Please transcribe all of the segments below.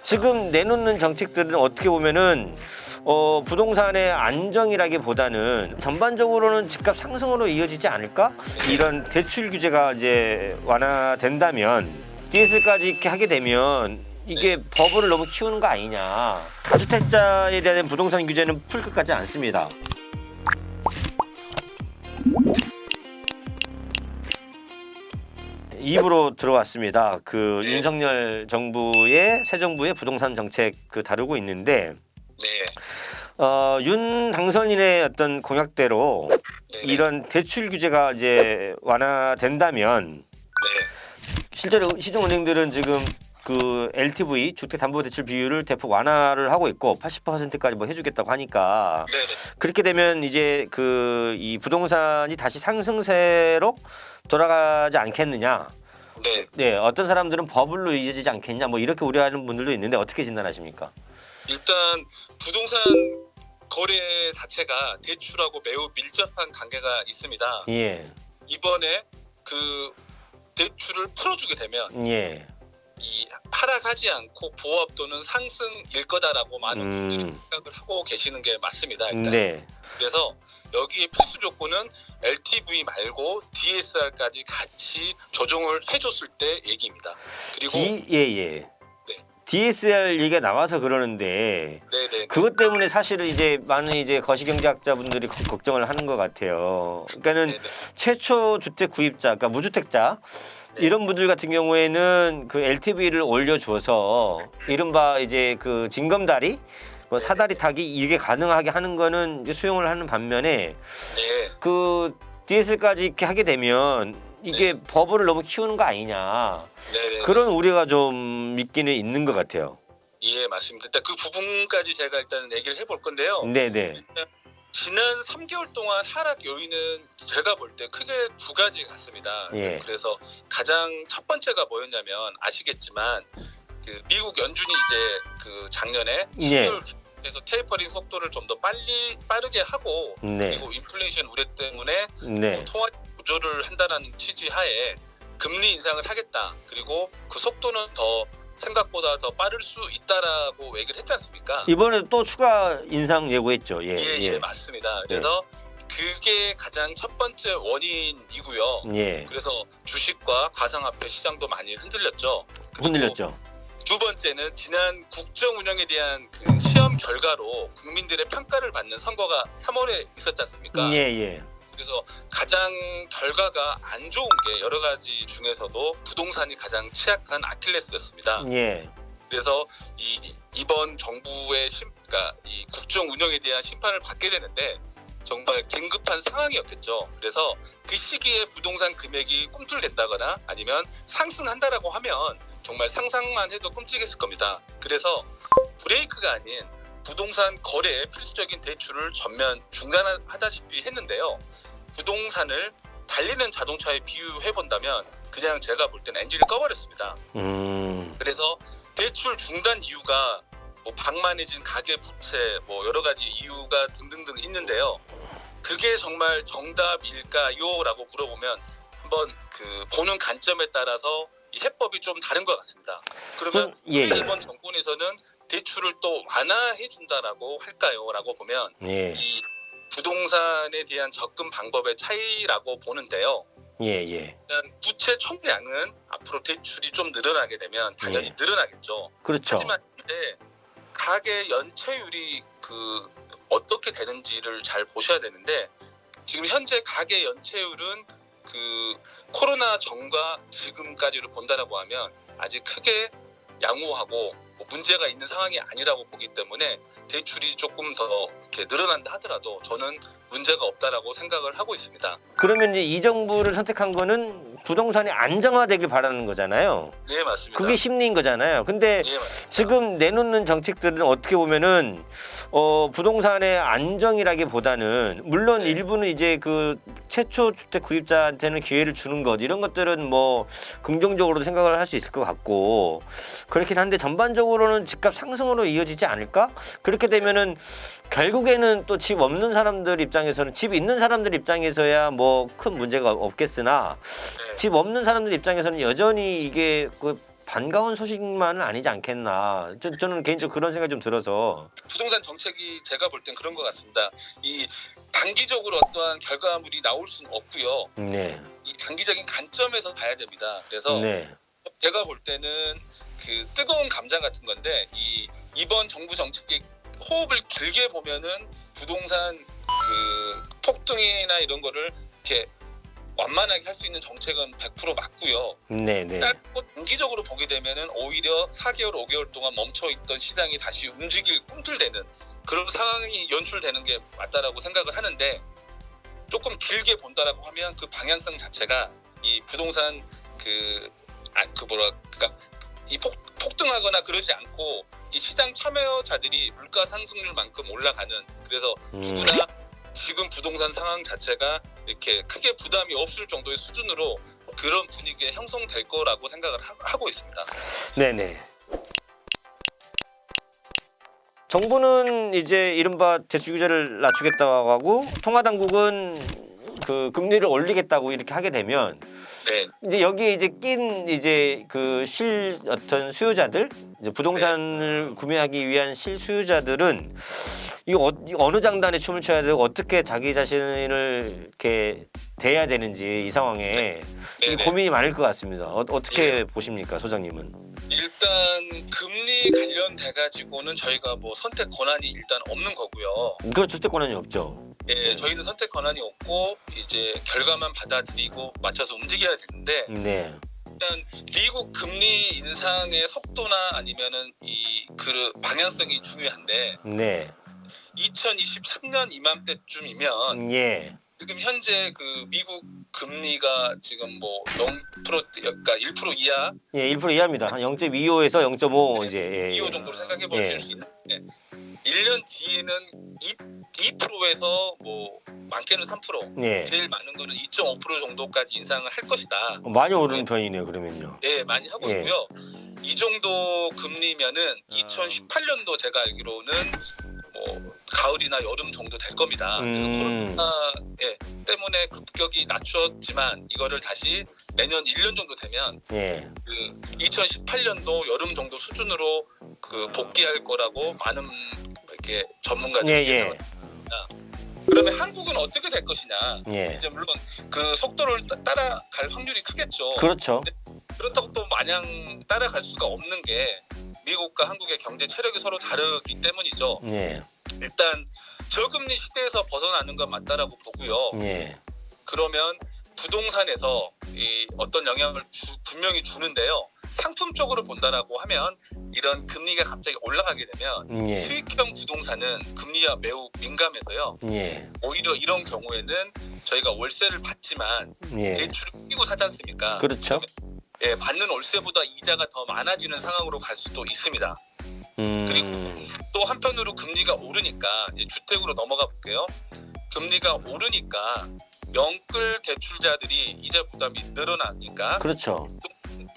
지금 내놓는 정책들은 어떻게 보면은 부동산의 안정이라기보다는 전반적으로는 집값 상승으로 이어지지 않을까? 이런 대출 규제가 이제 완화된다면 DS까지 이렇게 하게 되면 이게 버블을 너무 키우는 거 아니냐. 다주택자에 대한 부동산 규제는 풀 것 같지 않습니다. 입으로 들어왔습니다. 윤석열 정부의 새 정부의 부동산 정책 다루고 있는데 네. 윤 당선인의 어떤 공약대로 네네. 이런 대출 규제가 이제 완화된다면 네. 실제로 시중은행들은 지금 LTV 주택담보대출 비율을 대폭 완화를 하고 있고 80%까지 뭐 해주겠다고 하니까 네네. 그렇게 되면 이제 이 부동산이 다시 상승세로 돌아가지 않겠느냐. 네. 네, 어떤 사람들은 버블로 이어지지 않겠냐. 뭐 이렇게 우려하는 분들도 있는데 어떻게 진단하십니까? 일단 부동산 거래 자체가 대출하고 매우 밀접한 관계가 있습니다. 예, 이번에 대출을 풀어주게 되면 예, 이 하락하지 않고 보합 또는 상승일 거다라고 많은 분들이 생각을 하고 계시는 게 맞습니다. 일단. 네, 그래서 여기에 필수 조건은 LTV 말고 DSR까지 같이 조정을 해줬을 때 얘기입니다. 그리고 예. 네. DSR 얘기가 나와서 그러는데 네네. 그것 때문에 사실은 이제 많은 이제 거시경제학자분들이 걱정을 하는 것 같아요. 그러니까는 네네. 최초 주택 구입자, 그러니까 무주택자 네. 이런 분들 같은 경우에는 LTV를 올려줘서 이른바 이제 징검다리, 뭐 사다리 타기 이게 가능하게 하는 거는 이제 수용을 하는 반면에 네. DS까지 이렇게 하게 되면 이게 버블을 너무 키우는 거 아니냐. 네네. 그런 우려가 좀 있기는 있는 것 같아요. 예, 맞습니다. 일단 그 부분까지 제가 일단 얘기를 해볼 건데요. 네네. 일단 지난 3개월 동안 하락 요인은 제가 볼 때 크게 두 가지 같습니다. 예. 그래서 가장 첫 번째가 뭐였냐면 아시겠지만 미국 연준이 이제 작년에 예. 12월에서 테이퍼링 속도를 좀 더 빠르게 하고 네. 그리고 인플레이션 우려 때문에 네. 통화 조절을 한다는 취지 하에 금리 인상을 하겠다. 그리고 그 속도는 더 생각보다 더 빠를 수 있다라고 얘기를 했지 않습니까? 이번에 또 추가 인상 예고했죠. 예, 맞습니다. 그래서 그게 가장 첫 번째 원인이고요. 예. 그래서 주식과 가상화폐 시장도 많이 흔들렸죠. 그리고 흔들렸죠. 두 번째는 지난 국정 운영에 대한 시험 결과로 국민들의 평가를 받는 선거가 3월에 있었지 않습니까? 예. 그래서 가장 결과가 안 좋은 게 여러 가지 중에서도 부동산이 가장 취약한 아킬레스였습니다. 예. 그래서 이번 정부의 그러니까 이 국정 운영에 대한 심판을 받게 되는데 정말 긴급한 상황이었겠죠. 그래서 그 시기에 부동산 금액이 꿈틀댄다거나 아니면 상승한다라고 하면 정말 상상만 해도 끔찍했을 겁니다. 그래서 브레이크가 아닌 부동산 거래의 필수적인 대출을 전면 중단하다시피 했는데요. 부동산을 달리는 자동차에 비유해 본다면 그냥 제가 볼 때는 엔진을 꺼버렸습니다. 그래서 대출 중단 이유가 뭐 방만해진 가계 부채, 뭐 여러 가지 이유가 등등등 있는데요. 그게 정말 정답일까요?라고 물어보면 한번 보는 관점에 따라서 이 해법이 좀 다른 것 같습니다. 그러면 이번 정권에서는 대출을 또 완화해 준다라고 할까요?라고 보면 이 부동산에 대한 접근 방법의 차이라고 보는데요. 일단 부채 총량은 앞으로 대출이 좀 늘어나게 되면 당연히 늘어나겠죠. 그렇죠. 하지만 이제 가계 연체율이 어떻게 되는지를 잘 보셔야 되는데 지금 현재 가계 연체율은 코로나 전과 지금까지를 본다라고 하면 아직 크게 양호하고 문제가 있는 상황이 아니라고 보기 때문에 대출이 조금 더 이렇게 늘어난다 하더라도 저는 문제가 없다라고 생각을 하고 있습니다. 그러면 이제 이 정부를 선택한 거는 부동산이 안정화되길 바라는 거잖아요. 네, 맞습니다. 그게 심리인 거잖아요. 근데 지금 내놓는 정책들은 어떻게 보면은 부동산의 안정이라기보다는 물론 일부는 이제 최초 주택 구입자한테는 기회를 주는 것 이런 것들은 뭐 긍정적으로도 생각을 할 수 있을 것 같고 그렇긴 한데 전반적으로는 집값 상승으로 이어지지 않을까? 그렇게 되면은 결국에는 또 집 없는 사람들 입장에서는 집 있는 사람들 입장에서야 뭐 큰 문제가 없겠으나 집 없는 사람들 입장에서는 여전히 이게 반가운 소식만은 아니지 않겠나. 저는 개인적으로 그런 생각이 좀 들어서. 부동산 정책이 제가 볼 땐 그런 것 같습니다. 이 단기적으로 어떠한 결과물이 나올 수는 없고요. 네. 이 단기적인 관점에서 봐야 됩니다. 그래서 네. 제가 볼 때는 그 뜨거운 감자 같은 건데 이번 정부 정책의 호흡을 길게 보면은 부동산 그 폭등이나 이런 거를 이렇게 완만하게 할 수 있는 정책은 100% 맞고요. 네, 네. 짧고 단기적으로 보게 되면은 오히려 4개월, 5개월 동안 멈춰 있던 시장이 다시 움직일 꿈틀대는 그런 상황이 연출되는 게 맞다라고 생각을 하는데 조금 길게 본다라고 하면 그 방향성 자체가 이 부동산 그러니까 이 폭등하거나 그러지 않고 이 시장 참여자들이 물가 상승률만큼 올라가는 그래서 누구나 지금 부동산 상황 자체가 이렇게 크게 부담이 없을 정도의 수준으로 그런 분위기에 형성될 거라고 생각을 하고 있습니다. 네네. 정부는 이제 이른바 대출 규제를 낮추겠다고 하고 통화당국은 그 금리를 올리겠다고 이렇게 하게 되면 네. 이제 여기에 이제 낀 이제 그 어떤 수요자들 이제 부동산을 구매하기 위한 실수요자들은 이거 어느 장단에 춤을 춰야 되고 어떻게 자기 자신을 이렇게 대해야 되는지 이 상황에 고민이 많을 것 같습니다. 어떻게 보십니까, 소장님은? 일단 금리 관련돼 가지고는 저희가 뭐 선택 권한이 일단 없는 거고요. 그렇죠, 선택 권한이 없죠. 예, 저희는 선택 권한이 없고 이제 결과만 받아들이고 맞춰서 움직여야 되는데 네. 일단 미국 금리 인상의 속도나 아니면은 그 방향성이 중요한데 네. 2023년 이맘때쯤이면 예. 지금 현재 그 미국 금리가 지금 뭐 0% 그러니까 1% 이하 예, 1% 이하입니다. 한 0.25에서 0.5 이제 2호 정도로 생각해 보실 수 있는데 1년 뒤에는 2%에서 뭐 많게는 3% 예. 제일 많은 거는 2.5% 정도까지 인상을 할 것이다. 많이 오르는 편이네요, 그러면요. 네, 많이 하고 예. 있고요. 이 정도 금리면은 2018년도 제가 알기로는 뭐 가을이나 여름 정도 될 겁니다. 그래서 코로나 때문에 급격히 낮췄지만 이거를 다시 내년 1년 정도 되면 예. 그 2018년도 여름 정도 수준으로 그 복귀할 거라고 많은 이렇게 전문가들이 예상을 합니다. 그러면 한국은 어떻게 될 것이냐? 예. 이제 물론 그 속도를 따라갈 확률이 크겠죠. 그렇죠. 그렇다고 또 마냥 따라갈 수가 없는 게 미국과 한국의 경제 체력이 서로 다르기 때문이죠. 예. 일단 저금리 시대에서 벗어나는 건 맞다라고 보고요. 예. 그러면 부동산에서 이 어떤 영향을 분명히 주는데요. 상품 쪽으로 본다라고 하면 이런 금리가 갑자기 올라가게 되면 예. 수익형 부동산은 금리가 매우 민감해서요. 예. 오히려 이런 경우에는 저희가 월세를 받지만 예. 대출을 끼고 사지 않습니까? 그렇죠. 예, 받는 월세보다 이자가 더 많아지는 상황으로 갈 수도 있습니다. 그리고 또 한편으로 금리가 오르니까 이제 주택으로 넘어가 볼게요. 금리가 오르니까 명끌 대출자들이 이자 부담이 늘어나니까 그렇죠.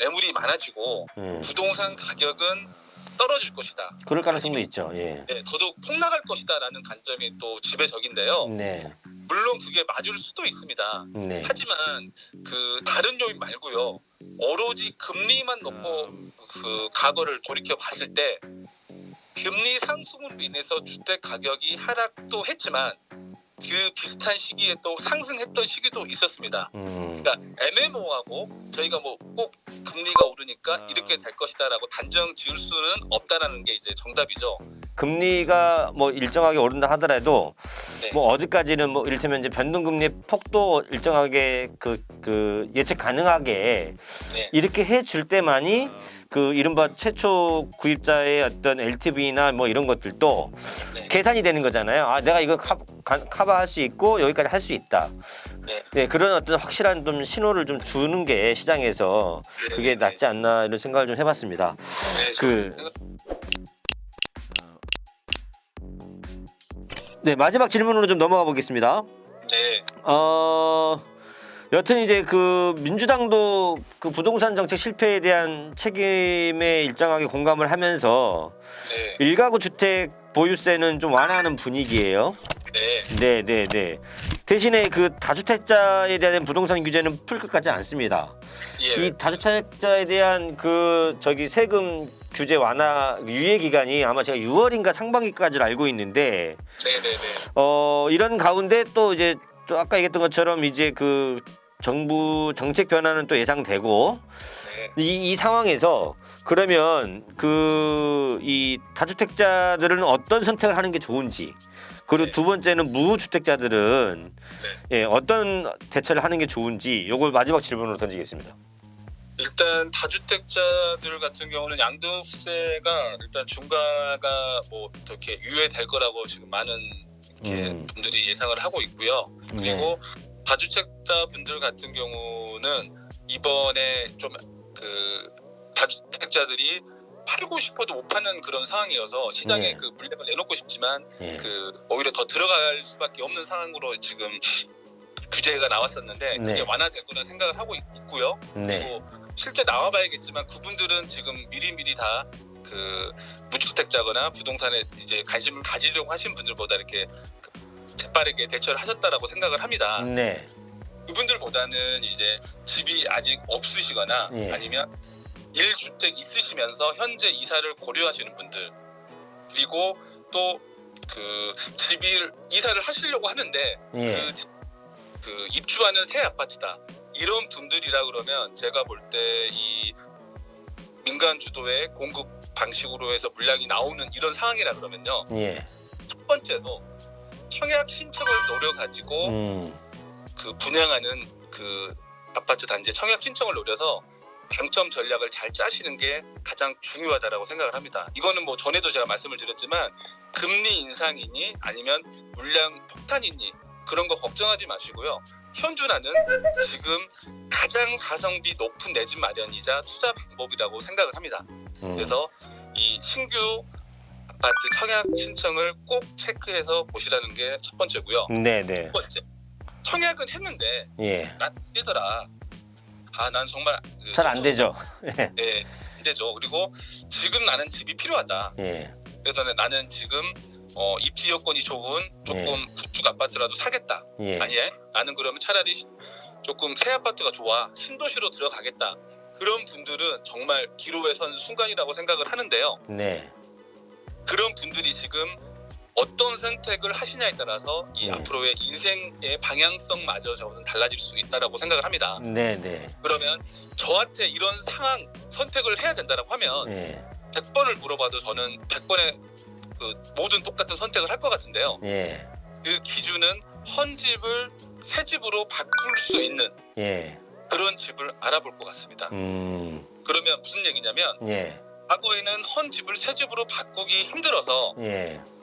매물이 많아지고 부동산 가격은 떨어질 것이다. 그럴 가능성도 있죠. 예. 네, 더더욱 폭락할 것이다라는 관점이 또 지배적인데요. 네. 물론 그게 맞을 수도 있습니다. 네. 하지만 그 다른 요인 말고요. 오로지 금리만 놓고 그 과거를 돌이켜 봤을 때 금리 상승으로 인해서 주택 가격이 하락도 했지만 그 비슷한 시기에 또 상승했던 시기도 있었습니다. 그러니까 애매모호하고 저희가 뭐 꼭 금리가 오르니까 이렇게 될 것이다라고 단정 지을 수는 없다라는 게 이제 정답이죠. 금리가 뭐 일정하게 오른다 하더라도 네. 뭐 어디까지는 뭐 이를테면 이제 변동금리 폭도 일정하게 그 예측 가능하게 네. 이렇게 해줄 때만이 그 이른바 최초 구입자의 어떤 LTV나 뭐 이런 것들도 네. 계산이 되는 거잖아요. 아, 내가 이거 커버할 수 있고 여기까지 할 수 있다. 네. 네, 그런 어떤 확실한 좀 신호를 좀 주는 게 시장에서 그게 낫지 않나 이런 생각을 좀 해봤습니다. 네, 네, 마지막 질문으로 좀 넘어가 보겠습니다. 네. 여튼 이제 그 민주당도 그 부동산 정책 실패에 대한 책임에 일정하게 공감을 하면서 네. 일가구 주택 보유세는 좀 완화하는 분위기예요. 네. 네. 대신에 그 다주택자에 대한 부동산 규제는 풀 것 같지 않습니다. 예. 이 다주택자에 대한 그 세금 규제 완화 유예 기간이 아마 제가 6월인가 상반기까지를 알고 있는데 네네네. 이런 가운데 또 이제 또 아까 얘기했던 것처럼 이제 그 정부 정책 변화는 또 예상되고 네. 이 상황에서 그러면 이 다주택자들은 어떤 선택을 하는 게 좋은지 그리고 네. 두 번째는 무주택자들은 네. 어떤 대처를 하는 게 좋은지 요걸 마지막 질문으로 던지겠습니다. 일단 다주택자들 같은 경우는 양도세가 일단 중과가 뭐 이렇게 유예될 거라고 지금 많은 이렇게 분들이 예상을 하고 있고요. 그리고 다주택자 분들 같은 경우는 이번에 좀 그 다주택자들이 팔고 싶어도 못 파는 그런 상황이어서 시장에 그 물량을 내놓고 싶지만 그 오히려 더 들어갈 수밖에 없는 상황으로 지금 규제가 나왔었는데 그게 완화될 거라 생각을 하고 있고요. 그리고 실제 나와봐야겠지만 그분들은 지금 미리미리 다 그 무주택자거나 부동산에 이제 관심을 가지려고 하신 분들보다 이렇게 재빠르게 대처를 하셨다라고 생각을 합니다. 그분들보다는 이제 집이 아직 없으시거나 아니면 1주택 있으시면서 현재 이사를 고려하시는 분들 그리고 또 그 집을 이사를 하시려고 하는데 그 입주하는 새 아파트다 이런 분들이라 그러면 제가 볼 때 이 민간 주도의 공급 방식으로 해서 물량이 나오는 이런 상황이라 그러면요. 첫 번째로 청약 신청을 노려가지고 그 분양하는 그 아파트 단지 청약 신청을 노려서 당첨 전략을 잘 짜시는 게 가장 중요하다라고 생각을 합니다. 이거는 뭐 전에도 제가 말씀을 드렸지만 금리 인상이니 아니면 물량 폭탄이니 그런 거 걱정하지 마시고요. 현존하는 지금 가장 가성비 높은 내 집 마련이자 투자 방법이라고 생각을 합니다. 그래서 이 신규 아파트 청약 신청을 꼭 체크해서 보시라는 게 첫 번째고요. 두 번째, 청약은 했는데 안 되더라. 난 정말 잘 안 되죠. 네, 안 되죠. 그리고 지금 나는 집이 필요하다. 그래서 나는 지금 입지 여건이 좋은 조금 구축 아파트라도 사겠다. 아니야, 나는 그러면 차라리 조금 새 아파트가 좋아. 신도시로 들어가겠다. 그런 분들은 정말 기로에 선 순간이라고 생각을 하는데요. 그런 분들이 지금 어떤 선택을 하시냐에 따라서 이 앞으로의 인생의 방향성마저 저는 달라질 수 있다라고 생각을 합니다. 그러면 저한테 이런 상황 선택을 해야 된다라고 하면 100번을 물어봐도 저는 100번의 그 모든 똑같은 선택을 할 것 같은데요. 그 기준은 헌집을 새 집으로 바꿀 수 있는 그런 집을 알아볼 것 같습니다. 그러면 무슨 얘기냐면 과거에는 헌집을 새 집으로 바꾸기 힘들어서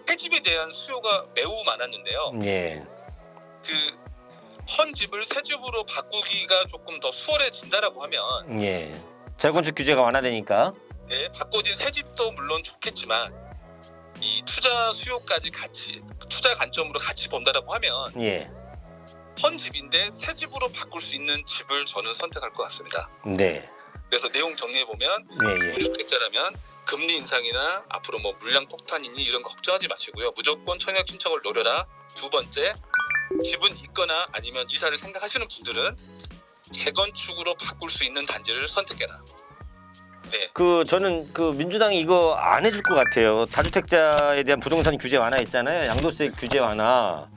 새 집에 대한 수요가 매우 많았는데요. 그 헌집을 새 집으로 바꾸기가 조금 더 수월해진다라고 하면 재건축 규제가 완화되니까 바꿔진 새 집도 물론 좋겠지만 이 투자 수요까지 같이 투자 관점으로 같이 본다라고 하면 헌집인데 새 집으로 바꿀 수 있는 집을 저는 선택할 것 같습니다. 그래서 내용 정리해 보면 무주택자라면 금리 인상이나 앞으로 뭐 물량 폭탄이니 이런 거 걱정하지 마시고요. 무조건 청약 신청을 노려라. 두 번째, 집은 있거나 아니면 이사를 생각하시는 분들은 재건축으로 바꿀 수 있는 단지를 선택해라. 저는 그 민주당이 이거 안 해줄 것 같아요. 다주택자에 대한 부동산 규제 완화 있잖아요. 양도세 규제 완화.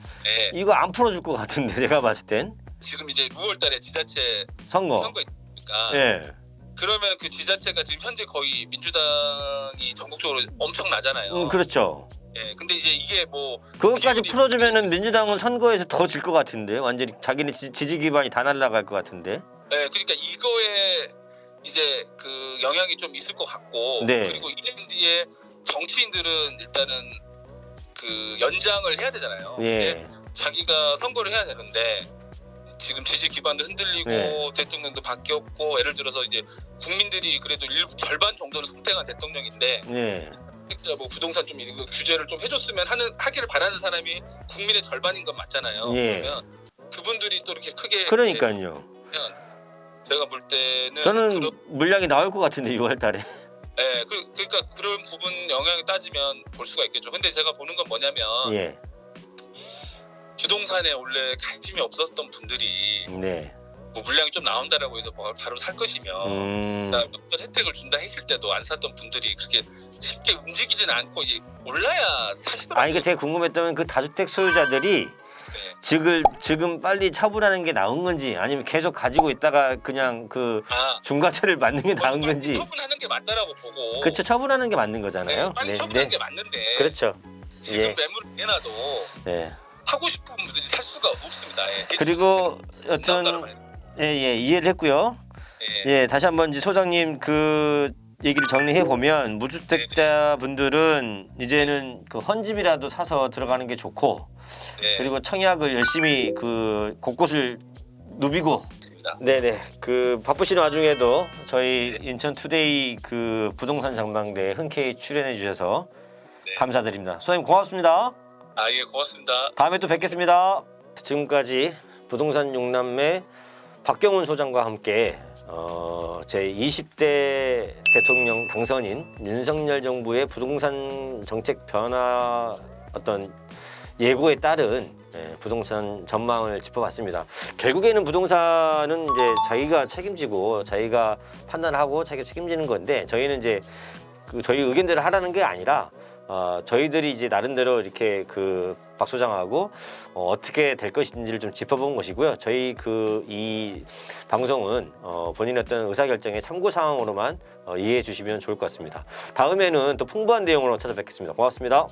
이거 안 풀어줄 것 같은데 제가 봤을 땐. 지금 이제 6월달에 지자체 선거 있으니까. 그러면 그 지자체가 지금 현재 거의 민주당이 전국적으로 엄청 나잖아요. 그렇죠. 근데 이제 이게 뭐 그것까지 풀어주면은 민주당은 선거에서 더 질 것 같은데 완전히 자기네 지지 기반이 다 날아갈 것 같은데. 그러니까 이거에 이제 그 영향이 좀 있을 것 같고 그리고 이년 뒤에 정치인들은 일단은 그 연장을 해야 되잖아요. 근데 자기가 선거를 해야 되는데 지금 지지 기반도 흔들리고 대통령도 바뀌었고 예를 들어서 이제 국민들이 그래도 절반 정도는 선택한 대통령인데 뭐 부동산 좀 이거 규제를 좀 해줬으면 하기를 바라는 사람이 국민의 절반인 건 맞잖아요. 그러면 그분들이 또 이렇게 크게 그러니까요. 제가 볼 때는 저는 물량이 나올 것 같은데 6월달에. 그러니까 그런 부분 영향을 따지면 볼 수가 있겠죠. 근데 제가 보는 건 뭐냐면 부동산에 원래 관심이 없었던 분들이 네. 뭐 물량이 좀 나온다라고 해서 바로 살 것이면 어떤 혜택을 준다 했을 때도 안 샀던 분들이 그렇게 쉽게 움직이지는 않고 이제 올라야 사시더라고요. 아, 이게 제가 궁금했던 그 다주택 소유자들이 네. 지금 빨리 처분하는 게 나은 건지 아니면 계속 가지고 있다가 그냥 그 중과세를 받는 게 나은 건지. 처분하는 게 맞다라고 보고. 그렇죠. 처분하는 게 맞는 거잖아요. 네, 빨리 처분하는 게 맞는데. 그렇죠. 지금 예. 매물을 내놔도 네. 하고 싶은 분들이 살 수가 없습니다. 예. 그리고 어떤 이해를 했고요. 예, 다시 한번 이제 소장님 그 얘기를 정리해 보면 무주택자 분들은 이제는 그 헌집이라도 사서 들어가는 게 좋고, 네. 그리고 청약을 열심히 그 곳곳을 누비고. 있습니다. 네네. 그 바쁘신 와중에도 저희 인천 투데이 그 부동산 전망대에 흔쾌히 출연해 주셔서 감사드립니다. 소장님 고맙습니다. 예, 고맙습니다. 다음에 또 뵙겠습니다. 지금까지 부동산 6남매 박경훈 소장과 함께 제 20대 대통령 당선인 윤석열 정부의 부동산 정책 변화 어떤 예고에 따른 부동산 전망을 짚어봤습니다. 결국에는 부동산은 이제 자기가 책임지고 자기가 판단하고 자기가 책임지는 건데, 저희는 이제 그 저희 의견대로 하라는 게 아니라 저희들이 이제 나름대로 이렇게 그 박 소장하고 어떻게 될 것인지를 좀 짚어본 것이고요. 저희 이 방송은 본인의 어떤 의사결정의 참고 사항으로만 이해해 주시면 좋을 것 같습니다. 다음에는 또 풍부한 내용으로 찾아뵙겠습니다. 고맙습니다.